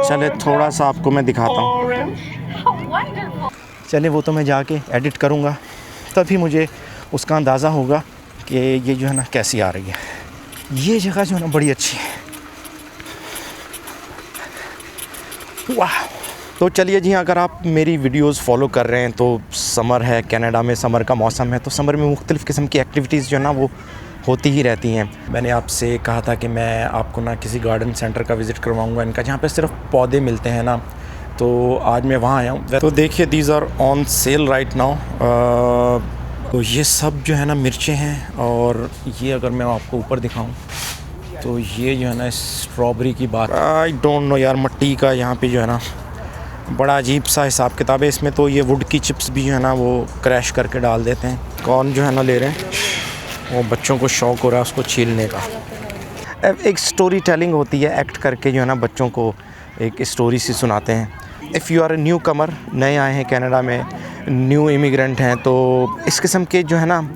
चले थोड़ा सा आपको मैं दिखाता हूँ। चले वो तो मैं जाके एडिट करूँगा, तभी मुझे उसका अंदाज़ा होगा कि ये जो है ना कैसी आ रही है। ये जगह जो है ना बड़ी अच्छी है। वाह। तो चलिए जी, अगर आप मेरी वीडियोस फॉलो कर रहे हैं तो समर है, कनाडा में समर का मौसम है, तो समर में मुख्तलिफ़ किस्म की एक्टिविटीज़ जो है ना वो होती ही रहती हैं। मैंने आपसे कहा था कि मैं आपको ना किसी गार्डन सेंटर का विज़िट करवाऊंगा इनका, जहाँ पे सिर्फ पौधे मिलते हैं ना, तो आज मैं वहाँ आया हूँ। तो देखिए, these are on sale right now. तो ये सब जो है ना मिर्चें हैं, और ये अगर मैं आपको ऊपर दिखाऊँ तो ये जो है ना स्ट्रॉबेरी की बात, आई डोंट नो यार, मिट्टी का यहाँ पे जो है ना बड़ा अजीब सा हिसाब किताब है इसमें। तो ये वुड की चिप्स भी जो है ना वो क्रैश करके डाल देते हैं। कौन जो है ना ले रहे हैं, वो बच्चों को शौक़ हो रहा है उसको छीलने का। एक स्टोरी टेलिंग होती है, एक्ट करके जो है ना बच्चों को एक स्टोरी सी सुनाते हैं। If you are a newcomer, नए आए हैं कनाडा में, न्यू इमिग्रेंट हैं, तो इस किस्म के जो है ना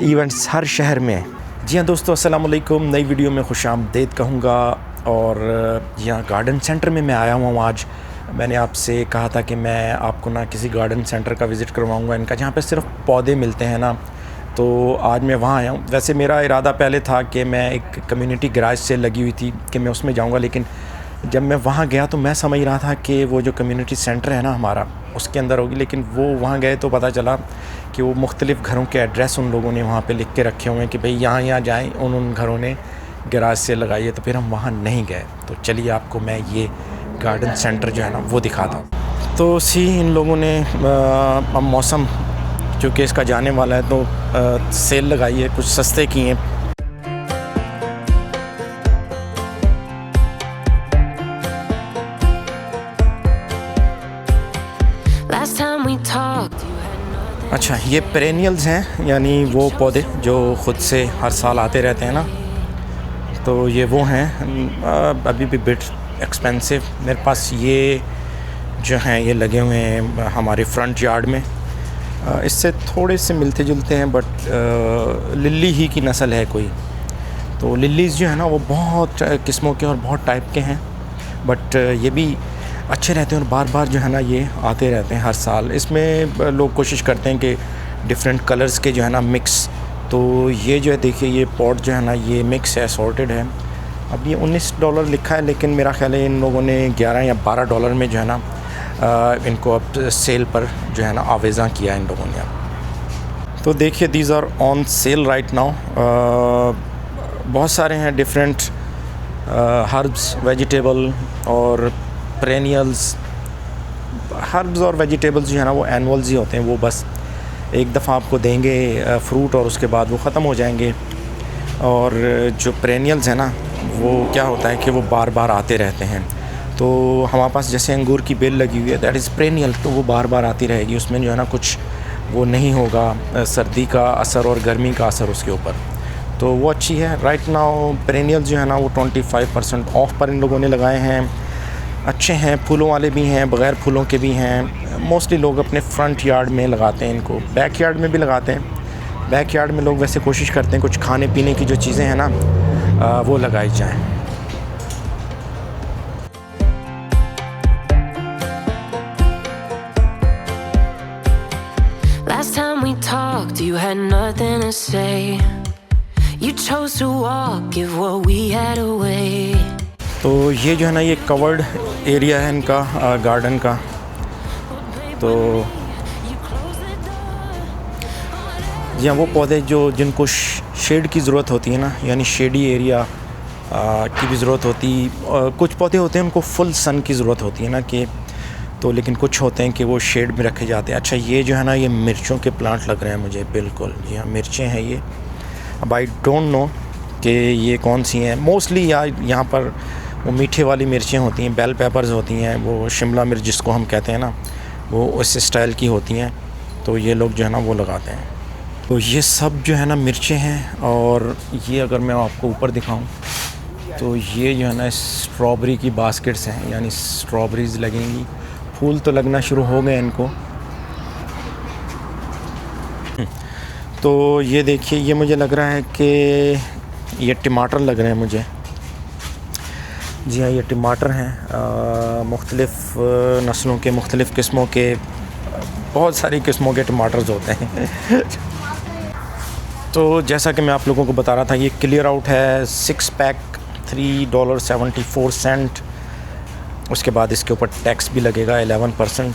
इवेंट्स हर शहर में। जी हाँ दोस्तों, अस्सलाम वालेकुम। नई वीडियो में खुशामदीद कहूँगा। और यहाँ गार्डन सेंटर में मैं आया हूँ आज। मैंने आपसे कहा था कि मैं आपको ना किसी गार्डन सेंटर का विज़िट करवाऊँगा इनका, जहाँ पे सिर्फ पौधे मिलते हैं ना, तो आज मैं वहाँ आया हूँ। वैसे मेरा इरादा पहले था कि मैं एक कम्युनिटी गैराज सेल लगी हुई थी कि मैं उसमें जाऊँगा, लेकिन जब मैं वहाँ गया तो मैं समझ रहा था कि वो जो कम्युनिटी सेंटर है ना हमारा, उसके अंदर होगी, लेकिन वो वहाँ गए तो पता चला कि वो मुख्तलिफ़ घरों के एड्रेस उन लोगों ने वहाँ पे लिख के रखे हुए हैं कि भाई यहाँ जाएँ, उन घरों ने गैराज सेल लगाई है। तो फिर हम वहाँ नहीं गए। तो चलिए आपको मैं ये गार्डन सेंटर जो है ना वो दिखाता हूँ। तो इन लोगों ने अब मौसम चूँकि इसका जाने वाला है तो सेल लगाई है, कुछ सस्ते किए हैं। अच्छा, ये पेरेनियल्स हैं, यानी वो पौधे जो ख़ुद से हर साल आते रहते हैं ना, तो ये वो हैं। अभी भी बिट एक्सपेंसिव। मेरे पास ये जो हैं ये लगे हुए हैं हमारे फ्रंट यार्ड में। इससे थोड़े से मिलते जुलते हैं, बट लिली ही की नस्ल है कोई। तो लिलीज़ जो है ना वो बहुत किस्मों के और बहुत टाइप के हैं, बट ये भी अच्छे रहते हैं और बार बार जो है ना ये आते रहते हैं हर साल। इसमें लोग कोशिश करते हैं कि डिफरेंट कलर्स के जो है ना मिक्स। तो ये जो है देखिए, ये पॉट जो है ना ये मिक्स है, सॉर्टेड है। अब ये $19 लिखा है, लेकिन मेरा ख्याल है इन लोगों ने $11 या $12 में जो है ना इनको अब सेल पर जो है ना आवेज़ा किया है इन लोगों ने अब। तो देखिए, these are on sale right now. बहुत सारे हैं डिफरेंट हर्ब्स, वेजिटेबल और पेरेनियल्स। हर्ब्स और वेजिटेबल्स जो है ना वो एनुअल्स ही होते हैं, वो बस एक दफ़ा आपको देंगे फ्रूट और उसके बाद वो ख़त्म हो जाएंगे। और जो पेरेनियल्स हैं ना वो क्या होता है कि वो बार बार आते रहते हैं। तो हमारे पास जैसे अंगूर की बेल लगी हुई है, दैट इज़ पेरेनियल, तो वो बार बार आती रहेगी। उसमें जो है ना कुछ वो नहीं होगा सर्दी का असर और गर्मी का असर उसके ऊपर, तो वो अच्छी है। राइट नाउ पेरेनियल्स जो है ना वो 25% ऑफ पर इन लोगों ने लगाए हैं। अच्छे हैं, फूलों वाले भी हैं, बग़ैर फूलों के भी हैं। मोस्टली लोग अपने फ्रंट यार्ड में लगाते हैं इनको, बैक यार्ड में भी लगाते हैं। बैक यार्ड में लोग वैसे कोशिश करते हैं कुछ खाने पीने की जो चीज़ें हैं ना वो लगाई जाएं। Last time we talked, you had nothing to say. You chose to walk, give what we had away. तो ये जो है ना ये कवर्ड एरिया है इनका गार्डन का। तो जी हाँ, वो पौधे जिनको शेड की ज़रूरत होती है ना, यानी शेडी एरिया की भी ज़रूरत होती। कुछ पौधे होते हैं उनको फुल सन की ज़रूरत होती है ना कि, तो लेकिन कुछ होते हैं कि वो शेड में रखे जाते हैं। अच्छा, ये जो है ना ये मिर्चों के प्लांट लग रहे हैं मुझे, बिल्कुल। जी हाँ, मिर्चें हैं ये। अब आई डोंट नो कि ये कौन सी हैं। मोस्टली यहाँ पर वो मीठे वाली मिर्चें होती हैं, बेल पेपर्स होती हैं, वो शिमला मिर्च जिसको हम कहते हैं ना, वो उस स्टाइल की होती हैं। तो ये लोग जो है ना वो लगाते हैं। तो ये सब जो है ना मिर्चें हैं। और ये अगर मैं आपको ऊपर दिखाऊं तो ये जो है ना स्ट्रॉबेरी की बास्केट्स हैं, यानी स्ट्रॉबेरीज़ लगेंगी। फूल तो लगना शुरू हो गए इनको। तो ये देखिए, ये मुझे लग रहा है कि ये टमाटर लग रहे हैं मुझे। जी हाँ, ये टमाटर हैं मुख्तलिफ़ नस्लों के, मुख्तलिफ़ किस्मों के, बहुत सारी किस्मों के टमाटर्स होते हैं। तो जैसा कि मैं आप लोगों को बता रहा था, ये क्लियर आउट है 6 पैक $3.74। उसके बाद इसके ऊपर टैक्स भी लगेगा 11%।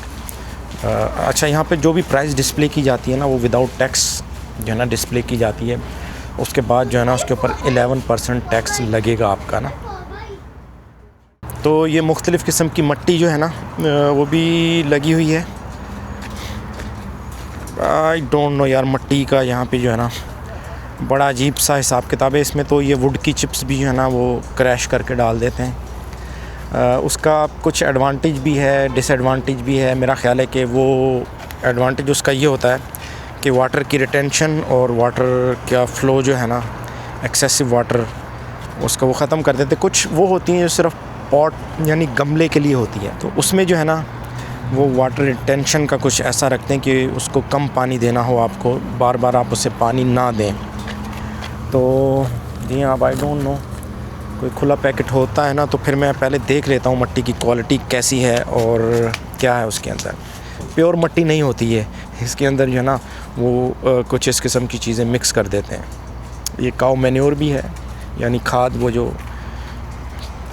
अच्छा, यहाँ पे जो भी प्राइस डिस्प्ले की जाती है ना, वो विदाउट टैक्स जो है ना डिस्प्ले की जाती है। उसके बाद जो है ना उसके ऊपर 11% टैक्स लगेगा आपका ना। तो ये मुख्तलिफ़ किस्म की मट्टी जो है ना वो भी लगी हुई है। आई डोंट नो यार, मट्टी का यहाँ पे जो है ना बड़ा अजीब सा हिसाब किताब है इसमें। तो ये वुड की चिप्स भी जो है ना वो क्रैश करके डाल देते हैं। उसका कुछ एडवांटेज भी है, डिसएडवांटेज भी है। मेरा ख़्याल है कि वो एडवांटेज उसका ये होता है कि वाटर की रिटेंशन और वाटर का फ़्लो जो है ना, एक्सेसिव वाटर, उसको वो ख़त्म कर देते। कुछ वो होती हैं जो सिर्फ पॉट यानी गमले के लिए होती है, तो उसमें जो है ना वो वाटर रिटेंशन का कुछ ऐसा रखते हैं कि उसको कम पानी देना हो आपको, बार बार आप उसे पानी ना दें। तो जी हाँ, आई डोंट नो, कोई खुला पैकेट होता है ना तो फिर मैं पहले देख लेता हूँ मट्टी की क्वालिटी कैसी है और क्या है उसके अंदर। प्योर मट्टी नहीं होती है इसके अंदर, जो है ना वो कुछ इस किस्म की चीज़ें मिक्स कर देते हैं। ये काऊ मैन्योर भी है, यानी खाद, वो जो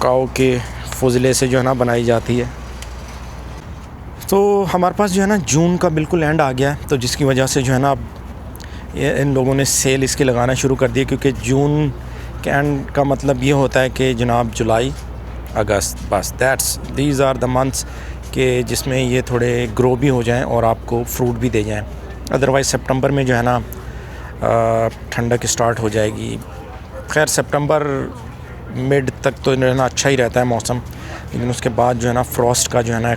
काऊ के फुजले से जो है ना बनाई जाती है। तो हमारे पास जो है ना जून का बिल्कुल एंड आ गया है, तो जिसकी वजह से जो है ना अब इन लोगों ने सेल इसकी लगाना शुरू कर दी, क्योंकि जून के एंड का मतलब ये होता है कि जनाब जुलाई, अगस्त, बस दीज आर द मंथ्स के जिसमें ये थोड़े ग्रो भी हो जाएं और आपको फ्रूट भी दे जाएं। अदरवाइज़ सितंबर में जो है ना ठंडक स्टार्ट हो जाएगी। खैर सितंबर मिड तक तो रहना अच्छा ही रहता है मौसम, लेकिन उसके बाद जो है ना फ्रॉस्ट का जो है ना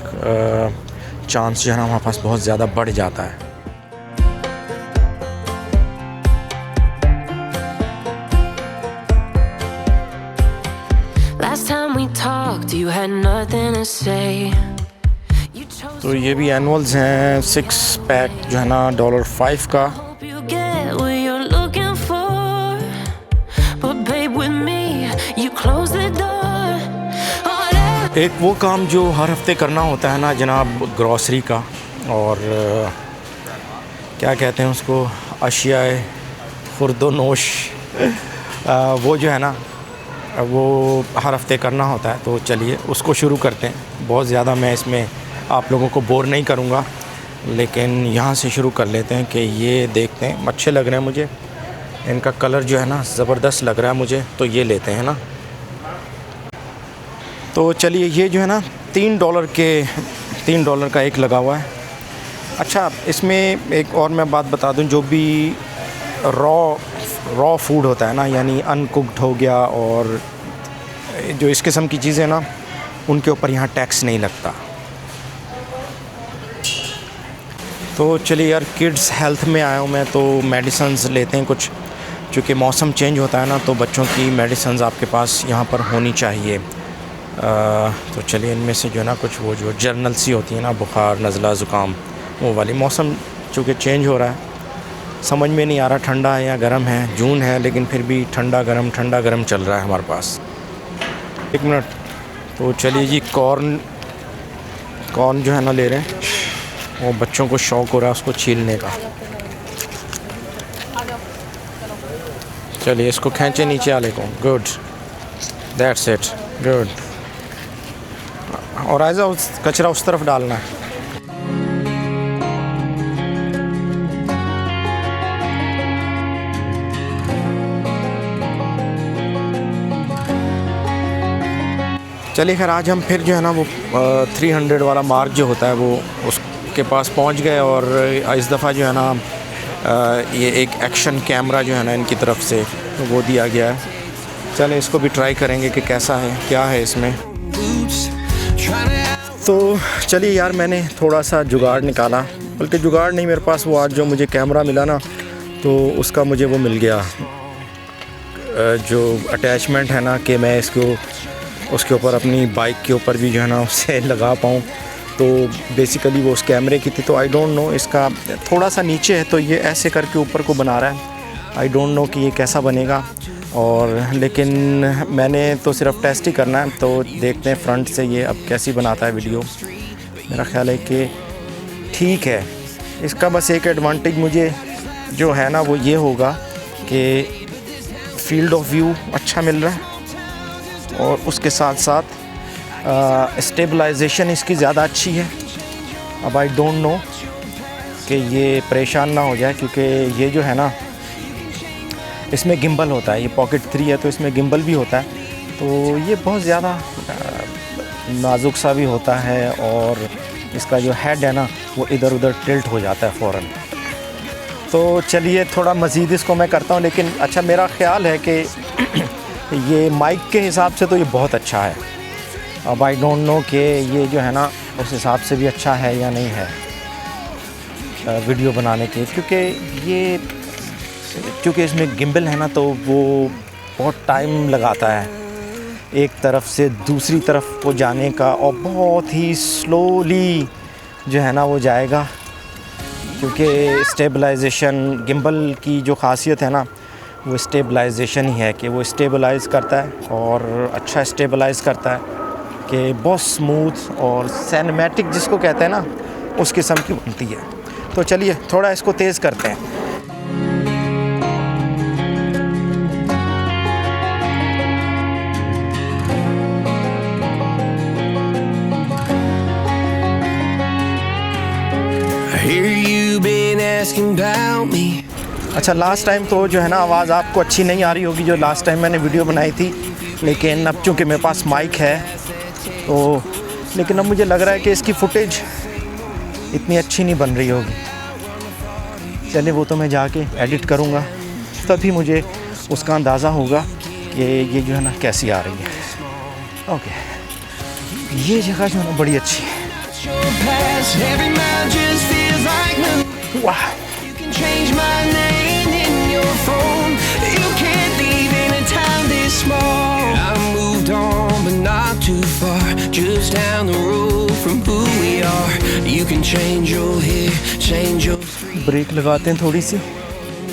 चांस जो है ना हमारे पास बहुत ज़्यादा बढ़ जाता है। Last time we talked, you had nothing to say. You chose तो ये भी एनुअल्स हैं, 6 पैक जो है ना $5 का। hope you get what you're looking for. But babe, with me, you close the door on every एक वो काम जो हर हफ्ते करना होता है ना जनाब, ग्रॉसरी का, और क्या कहते हैं उसको, अशियाए खुर्दोनोश, वो जो है ना वो हर हफ्ते करना होता है। तो चलिए उसको शुरू करते हैं। बहुत ज़्यादा मैं इसमें आप लोगों को बोर नहीं करूँगा, लेकिन यहाँ से शुरू कर लेते हैं कि ये देखते हैं, अच्छे लग रहे हैं मुझे, इनका कलर जो है ना ज़बरदस्त लग रहा है मुझे, तो ये लेते हैं ना। तो चलिए, ये जो है ना $3 का एक लगा हुआ है। अच्छा, इसमें एक और मैं बात बता दूं, जो भी रॉ फूड होता है ना, यानी अनकुक्ड हो गया, और जो इस किस्म की चीज़ें ना, उनके ऊपर यहाँ टैक्स नहीं लगता। तो चलिए यार, किड्स हेल्थ में आया हूँ मैं, तो मेडिसिन्स लेते हैं कुछ, चूँकि मौसम चेंज होता है ना, तो बच्चों की मेडिसिन्स आपके पास यहाँ पर होनी चाहिए। तो चलिए, इनमें से जो है ना कुछ वो जो जर्नल सी होती है ना, बुखार, नज़ला, ज़ुकाम, वो वाली। मौसम चूँकि चेंज हो रहा है, समझ में नहीं आ रहा ठंडा है या गर्म है। जून है लेकिन फिर भी ठंडा गर्म चल रहा है हमारे पास। एक मिनट, तो चलिए जी, कॉर्न जो है ना ले रहे हैं, वो बच्चों को शौक़ हो रहा है उसको छीलने का। चलिए इसको खींचे नीचे वाले को, गुड, दैट्स इट, गुड। और ऐसा कचरा उस तरफ डालना है। चलिए खैर, आज हम फिर जो है ना वो 300 वाला मार्क जो होता है वो उसके पास पहुंच गए, और इस दफ़ा जो है ना ये एक एक्शन कैमरा जो है ना इनकी तरफ से वो दिया गया है। चलें इसको भी ट्राई करेंगे कि कैसा है, क्या है इसमें। तो चलिए यार, मैंने थोड़ा सा जुगाड़ निकाला, बल्कि जुगाड़ नहीं, मेरे पास वो आज जो मुझे कैमरा मिला ना, तो उसका मुझे वो मिल गया जो अटैचमेंट है ना, कि मैं इसको उसके ऊपर अपनी बाइक के ऊपर भी जो है ना उसे लगा पाऊँ। तो बेसिकली वो उस कैमरे की थी। तो आई डोंट नो, इसका थोड़ा सा नीचे है, तो ये ऐसे करके ऊपर को बना रहा है। आई डोंट नो कि ये कैसा बनेगा। और लेकिन मैंने तो सिर्फ टेस्ट ही करना है, तो देखते हैं फ्रंट से ये अब कैसी बनाता है वीडियो। मेरा ख़्याल है कि ठीक है। इसका बस एक एडवांटेज मुझे जो है ना वो ये होगा कि फील्ड ऑफ व्यू अच्छा मिल रहा है और उसके साथ साथ स्टेबलाइजेशन इसकी ज़्यादा अच्छी है। अब आई डोंट नो कि ये परेशान ना हो जाए, क्योंकि ये जो है ना इसमें गिम्बल होता है। ये पॉकेट 3 है तो इसमें गिम्बल भी होता है, तो ये बहुत ज़्यादा नाजुक सा भी होता है और इसका जो हेड है ना वो इधर उधर टिल्ट हो जाता है फ़ौरन। तो चलिए थोड़ा मज़ीद इसको मैं करता हूँ, लेकिन अच्छा मेरा ख़्याल है कि ये माइक के हिसाब से तो ये बहुत अच्छा है। अब आई डोंट नो कि ये जो है ना उस हिसाब से भी अच्छा है या नहीं है वीडियो बनाने के, क्योंकि इसमें गिम्बल है ना तो वो बहुत टाइम लगाता है एक तरफ से दूसरी तरफ को जाने का, और बहुत ही स्लोली जो है ना वो जाएगा, क्योंकि स्टेबलाइजेशन गिम्बल की जो ख़ासियत है ना वो स्टेबलाइजेशन ही है कि वो स्टेबलाइज़ करता है और अच्छा स्टेबलाइज़ करता है कि बहुत स्मूथ और सिनेमैटिक जिसको कहते हैं ना उस किस्म की बनती है। तो चलिए थोड़ा इसको तेज़ करते हैं। अच्छा लास्ट टाइम तो जो है ना आवाज़ आपको अच्छी नहीं आ रही होगी जो लास्ट टाइम मैंने वीडियो बनाई थी, लेकिन अब चूँकि मेरे पास माइक है तो लेकिन अब मुझे लग रहा है कि इसकी फुटेज इतनी अच्छी नहीं बन रही होगी। चलिए वो तो मैं जाके एडिट करूँगा, तभी मुझे उसका अंदाज़ा होगा कि ये जो है ना कैसी आ रही है। ओके, ये जगह जो है ना बड़ी अच्छी है। वाह, just down the road from who we are. You can change your hair, change your brake लगाते हैं थोड़ी सी।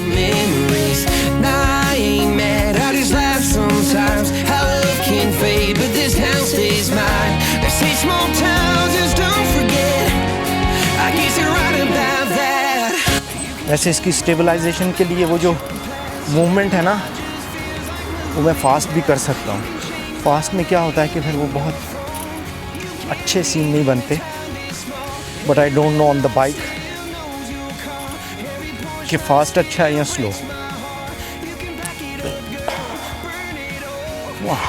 memories. Nah, I ain't mad, I just laugh sometimes. How love can fade, but this town stays mine. They say small towns, just don't forget. I guess you're right about that. वैसे इसकी stabilization के लिए वो जो movement है ना वो मैं फास्ट भी कर सकता हूँ। फास्ट में क्या होता है कि फिर वो बहुत अच्छे सीन नहीं बनते, but I don't know on the bike कि फास्ट अच्छा है या स्लो। वाह,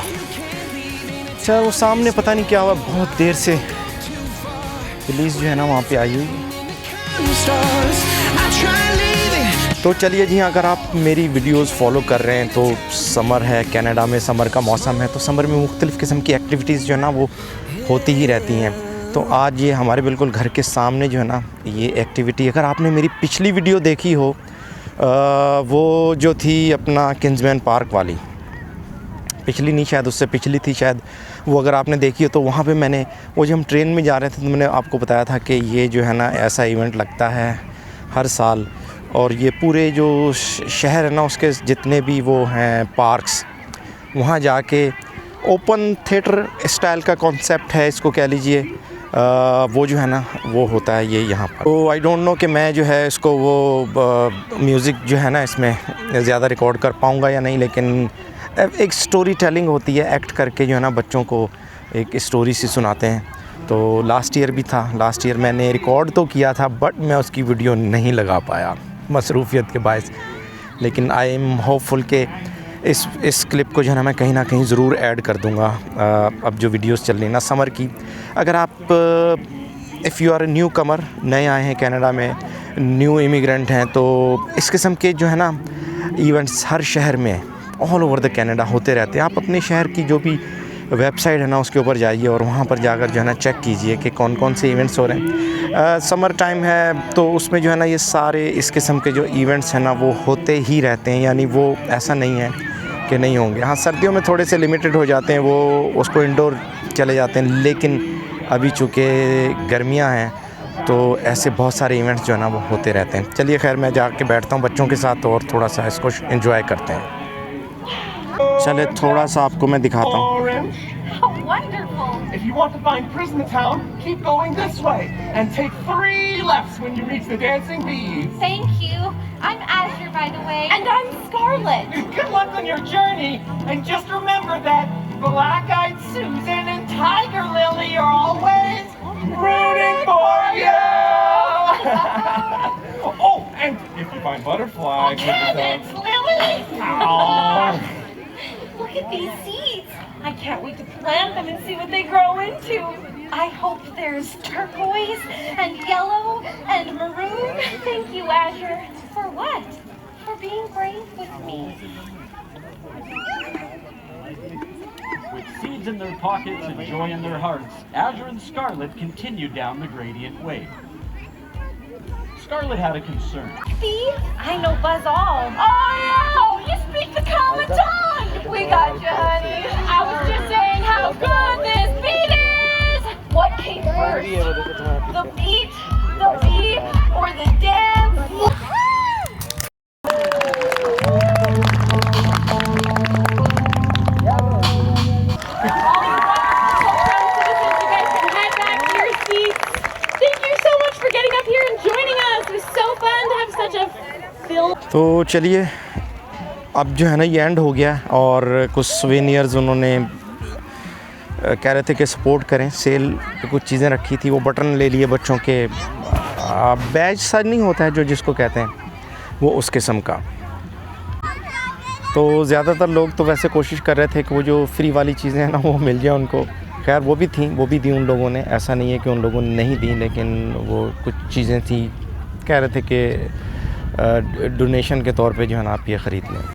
अच्छा वो सामने पता नहीं क्या हुआ, बहुत देर से पुलिस जो है ना वहाँ पे आई हुई है। तो चलिए जी, अगर आप मेरी वीडियोस फॉलो कर रहे हैं तो समर है, कनाडा में समर का मौसम है, तो समर में मुख्तलिफ़ किस्म की एक्टिविटीज़ जो है ना वो होती ही रहती हैं। तो आज ये हमारे बिल्कुल घर के सामने जो है ना ये एक्टिविटी, अगर आपने मेरी पिछली वीडियो देखी हो वो जो थी अपना किंग्समैन पार्क वाली, पिछली नहीं शायद उससे पिछली थी शायद, वो अगर आपने देखी हो तो वहाँ पे मैंने वो जब हम ट्रेन में जा रहे थे तो मैंने आपको बताया था कि ये जो है ना ऐसा इवेंट लगता है हर साल, और ये पूरे जो शहर है ना उसके जितने भी वो हैं पार्क्स, वहाँ जाके ओपन थिएटर स्टाइल का कॉन्सेप्ट है, इसको कह लीजिए, वो जो है ना वो होता है ये यहाँ पर। तो आई डोंट नो कि मैं जो है इसको वो म्यूज़िक जो है ना इसमें ज़्यादा रिकॉर्ड कर पाऊँगा या नहीं, लेकिन एक स्टोरी टेलिंग होती है, एक्ट करके जो है ना बच्चों को एक स्टोरी सी सुनाते हैं। तो लास्ट ईयर भी था, लास्ट ईयर मैंने रिकॉर्ड तो किया था बट मैं उसकी वीडियो नहीं लगा पाया मसरूफ़ियत के बायस, लेकिन आई एम होपफुल के इस क्लिप को जो है ना मैं कहीं ना कहीं ज़रूर ऐड कर दूँगा। अब जो वीडियोस चल रही हैं ना समर की, अगर आप इफ़ यू आर न्यू कमर, नए आए हैं कनाडा में, न्यू इमिग्रेंट हैं, तो इस किस्म के जो है ना इवेंट्स हर शहर में ऑल ओवर द कनाडा होते रहते हैं। आप अपने शहर की जो भी वेबसाइट है ना उसके ऊपर जाइए और वहाँ पर जाकर जो है ना चेक कीजिए कि कौन कौन से इवेंट्स हो रहे हैं। समर टाइम है तो उसमें जो है ना ये सारे इस किस्म के जो इवेंट्स हैं ना वो होते ही रहते हैं, यानी वो ऐसा नहीं है कि नहीं होंगे। हाँ, सर्दियों में थोड़े से लिमिटेड हो जाते हैं, वो उसको इंडोर चले जाते हैं, लेकिन अभी चूँकि गर्मियाँ हैं तो ऐसे बहुत सारे इवेंट्स जो है ना वो होते रहते हैं। चलिए खैर मैं जाके बैठता हूँ बच्चों के साथ और थोड़ा सा इसको एंजॉय करते हैं। चले थोड़ा सा आपको मैं दिखाता हूँ। Orange. How wonderful! If you want to find Prismatown, keep going this way and take 3 lefts when you reach the Dancing Bees. Thank you. I'm Azure, by the way. And I'm Scarlet. Good luck on your journey, and just remember that Black-Eyed Susan and Tiger Lily are always rooting for you. Oh, and if you find butterflies, It's Lily! Ow. Look at these seeds. I can't wait to plant them and see what they grow into. I hope there's turquoise and yellow and maroon. Thank you, Azure. For what? For being brave with me. With seeds in their pockets and joy in their hearts, Azure and Scarlet continued down the gradient way. Scarlet had a concern. See? I know Buzz all. Oh, you speak the common tongue. We got you, honey. I was just saying how good this beat is. What came first? The beat, the beat, or the dance? तो चलिए अब जो है ना ये and हो गया और कुछ सोवेनियर्स उन्होंने कह रहे थे कि सपोर्ट करें, सेल पे कुछ चीज़ें रखी थी, वो बटन ले लिए बच्चों के, बैज सा नहीं होता है जो जिसको कहते हैं, वो उस किस्म का। तो ज़्यादातर लोग तो वैसे कोशिश कर रहे थे कि वो जो फ्री वाली चीज़ें हैं ना वो मिल जाए उनको। खैर वो भी दी उन लोगों ने, ऐसा नहीं है कि उन लोगों ने नहीं दी, लेकिन वो कुछ चीज़ें थी, कह रहे थे कि डोनेशन के तौर पे जो है ना आप ये ख़रीद लें।